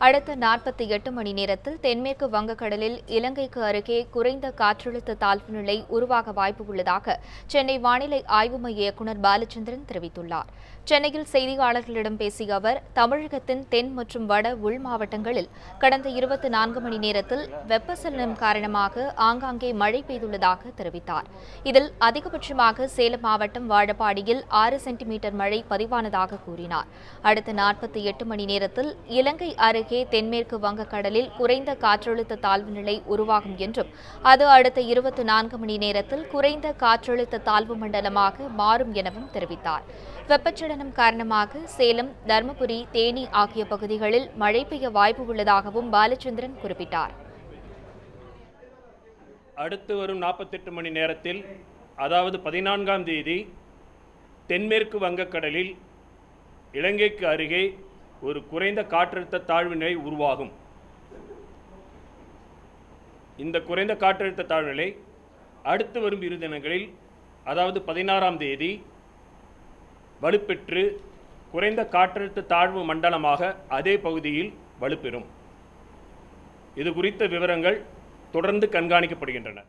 அடுத்த 48 மணி நேரத்தில் தென்மேற்கு வங்கக்கடலில் இலங்கைக்கு அருகே குறைந்த காற்றழுத்த தாழ்வு நிலை உருவாக வாய்ப்பு உள்ளதாக சென்னை வானிலை ஆய்வு மைய இயக்குநர் பாலச்சந்திரன் தெரிவித்துள்ளார். சென்னையில் செய்தியாளர்களிடம் பேசிய அவர், தமிழகத்தின் தென் மற்றும் வட உள் மாவட்டங்களில் கடந்த 24 மணி நேரத்தில் வெப்பச்சலனம் காரணமாக ஆங்காங்கே மழை பெய்துள்ளதாக தெரிவித்தார். இதில் அதிகபட்சமாக சேலம் மாவட்டம் வாழப்பாடியில் 6 சென்டிமீட்டர் மழை பதிவானதாக கூறினார். அடுத்த 48 மணி நேரத்தில் இலங்கை அருகே தென்மேற்கு வங்கக்கடலில் குறைந்த காற்றழுத்த தாழ்வு நிலை உருவாகும் என்றும் அது அடுத்த 24 மணி நேரத்தில் குறைந்த காற்றழுத்த தாழ்வு மண்டலமாக மாறும் எனவும் தெரிவித்தார். வெப்பச்சலனம் காரணமாக சேலம், தருமபுரி, தேனி ஆகிய பகுதிகளில் மழை பெய்ய வாய்ப்பு உள்ளதாகவும் பாலச்சந்திரன் குறிப்பிட்டார். அடுத்து வரும் 48 மணி நேரத்தில், அதாவது 14ஆம் தேதி, தென்மேற்கு வங்கக்கடலில் இலங்கைக்கு அருகே ஒரு குறைந்த காற்றழுத்த தாழ்வு நிலை உருவாகும். இந்த குறைந்த காற்றழுத்த தாழ்வு நிலை அடுத்து வரும் 2 தினங்களில், அதாவது 16ஆம் தேதி வலுப்பெற்று குறைந்த காற்றழுத்த தாழ்வு மண்டலமாக அதே பகுதியில் வலுப்பெறும். இது குறித்த விவரங்கள் தொடர்ந்து கண்காணிக்கப்படுகின்றன.